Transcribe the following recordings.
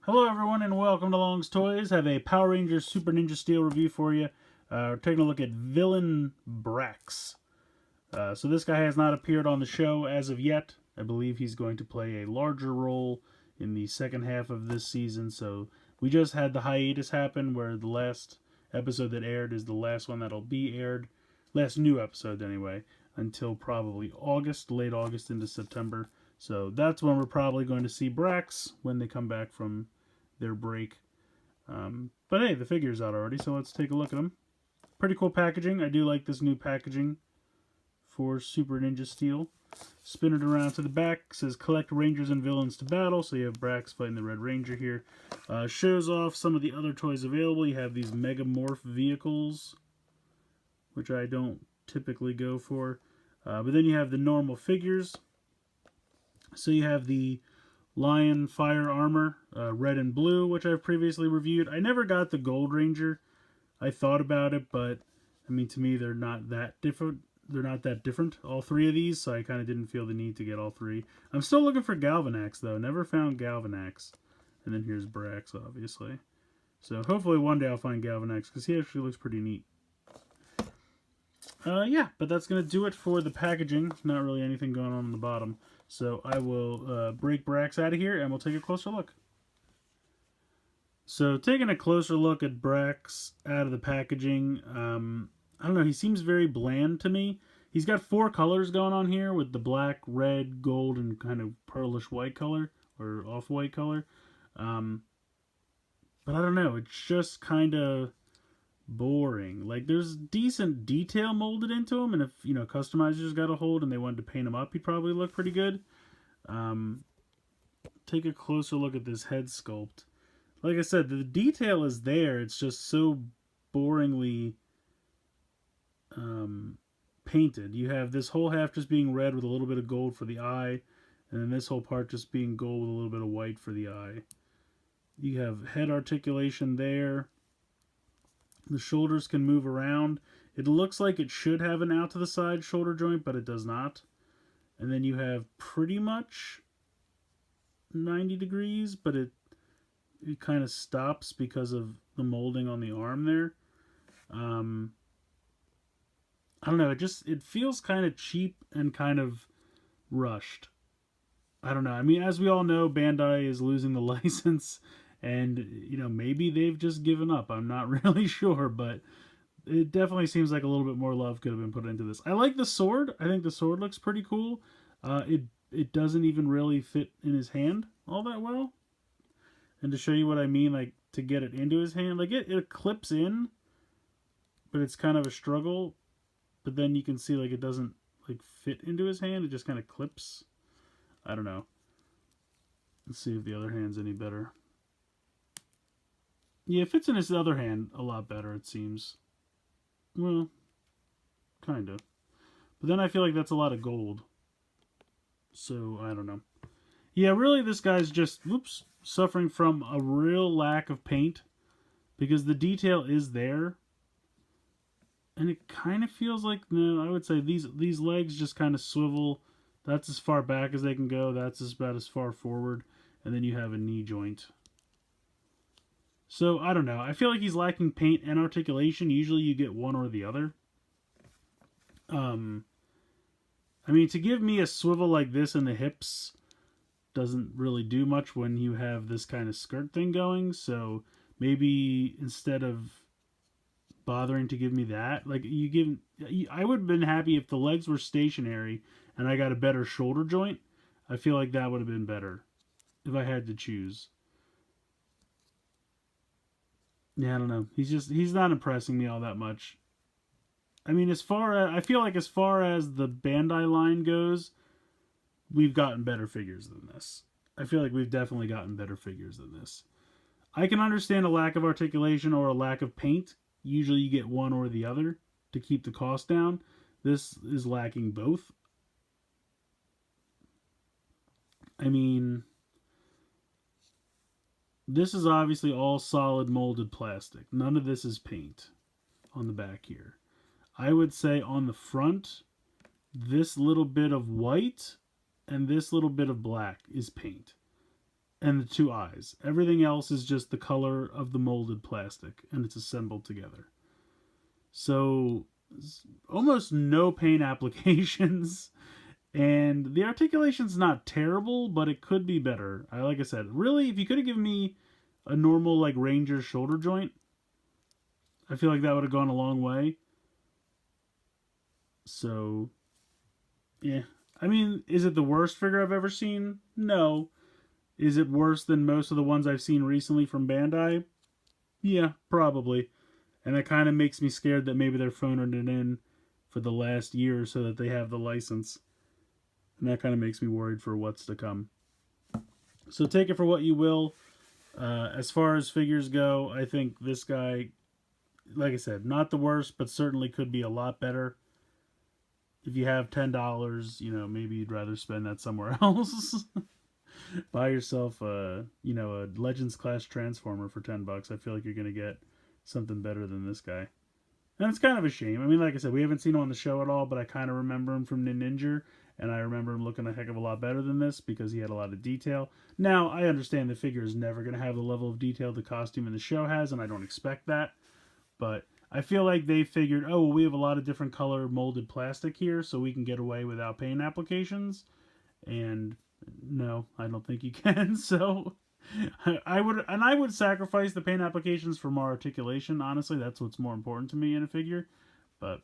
Hello everyone and welcome to Long's Toys. I have a Power Rangers Super Ninja Steel review for you. We're taking a look at Villain Brax. So this guy has not appeared on the show as of yet. I believe he's going to play a larger role in the second half of this season. So we just had the hiatus happen where the last episode that aired is the last one that'll be aired. Last new episode anyway, until probably August, late August into September. So that's when we're probably going to see Brax when they come back from their break. But hey, the figure's out already, so let's take a look at them. Pretty cool packaging. I do like this new packaging for Super Ninja Steel. Spin it around to the back. It says collect Rangers and Villains to battle. So you have Brax fighting the Red Ranger here. Shows off some of the other toys available. You have these Mega Morph vehicles, which I don't typically go for. But then you have the normal figures. So you have the Lion Fire Armor, red and blue, which I've previously reviewed. I never got the Gold Ranger. I thought about it, but I mean, to me, they're not that different. They're not that different, all three of these, so I kind of didn't feel the need to get all three. I'm still looking for Galvanax, though. Never found Galvanax. And then here's Brax, obviously. So hopefully one day I'll find Galvanax, because he actually looks pretty neat. Yeah, but that's going to do it for the packaging. Not really anything going on the bottom. So I will break Brax out of here, and we'll take a closer look. So taking a closer look at Brax out of the packaging, I don't know, he seems very bland to me. He's got four colors going on here with the black, red, gold, and kind of pearlish white color, or off-white color. But I don't know, it's just kind of boring. Like, there's decent detail molded into him, and if, you know, customizers got a hold and they wanted to paint him up, he'd probably look pretty good. Take a closer look at this head sculpt. Like I said, the detail is there, it's just so boringly painted. You have this whole half just being red with a little bit of gold for the eye, and then this whole part just being gold with a little bit of white for the eye. You have head articulation there. The shoulders can move around. It looks like it should have an out to the side shoulder joint, but it does not. And then you have pretty much 90 degrees, but it kind of stops because of the molding on the arm there. I don't know, it feels kind of cheap and kind of rushed. I don't know. I mean, as we all know, Bandai is losing the license, and, you know, maybe they've just given up. I'm not really sure, but it definitely seems like a little bit more love could have been put into this. I like the sword. I think the sword looks pretty cool. It doesn't even really fit in his hand all that well. And to show you what I mean, like, to get it into his hand, like, it clips in, but it's kind of a struggle. But then you can see, like, it doesn't, like, fit into his hand. It just kind of clips. I don't know. Let's see if the other hand's any better. Yeah, it fits in his other hand a lot better, it seems. Well, kind of. But then I feel like that's a lot of gold. So, I don't know. Yeah, really, this guy's just, suffering from a real lack of paint. Because the detail is there. And it kind of feels like, no, I would say these legs just kind of swivel. That's as far back as they can go. That's about as far forward. And then you have a knee joint. So, I don't know. I feel like he's lacking paint and articulation. Usually you get one or the other. I mean, to give me a swivel like this in the hips doesn't really do much when you have this kind of skirt thing going. So, maybe instead of bothering to give me that, like, I would have been happy if the legs were stationary and I got a better shoulder joint. I feel like that would have been better if I had to choose. Yeah, I don't know. He's not impressing me all that much. I mean, I feel like as far as the Bandai line goes, we've gotten better figures than this. I feel like we've definitely gotten better figures than this. I can understand a lack of articulation or a lack of paint. Usually you get one or the other to keep the cost down. This is lacking both. I mean, this is obviously all solid molded plastic. None of this is paint on the back here. I would say on the front, this little bit of white and this little bit of black is paint. and the two eyes. Everything else is just the color of the molded plastic, and it's assembled together. So almost no paint applications, and the articulation's not terrible, but it could be better. Like I said, really, if you could have given me a normal like Ranger shoulder joint, I feel like that would have gone a long way. So, yeah. I mean, is it the worst figure I've ever seen? No. Is it worse than most of the ones I've seen recently from Bandai? Yeah, probably. And that kind of makes me scared that maybe they're phoning it in for the last year so that they have the license. And that kind of makes me worried for what's to come. So take it for what you will. As far as figures go, I think this guy, like I said, not the worst, but certainly could be a lot better. If you have $10, you know, maybe you'd rather spend that somewhere else. Buy yourself a Legends class Transformer for $10. I feel like you're going to get something better than this guy. And it's kind of a shame. I mean, like I said, we haven't seen him on the show at all, but I kind of remember him from Ninja, and I remember him looking a heck of a lot better than this because he had a lot of detail. Now, I understand the figure is never going to have the level of detail the costume in the show has, and I don't expect that. But I feel like they figured, oh, well, we have a lot of different color molded plastic here, so we can get away without paint applications. And no, I don't think you can. So I would sacrifice the paint applications for more articulation. Honestly, that's what's more important to me in a figure. But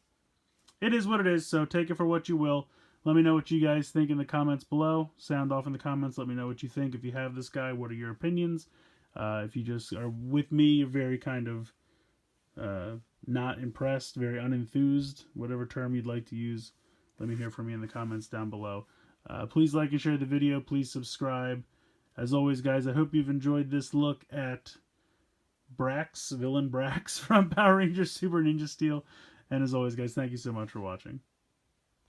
it is what it is, so take it for what you will. Let me know what you guys think in the comments below. Sound off in the comments. Let me know what you think. If you have this guy, what are your opinions? If you just are with me, you're very kind of not impressed, very unenthused, whatever term you'd like to use. Let me hear from you in the comments down below. Please like and share the video. Please subscribe. As always, guys, I hope you've enjoyed this look at Brax, Villain Brax from Power Rangers Super Ninja Steel. And as always, guys, thank you so much for watching.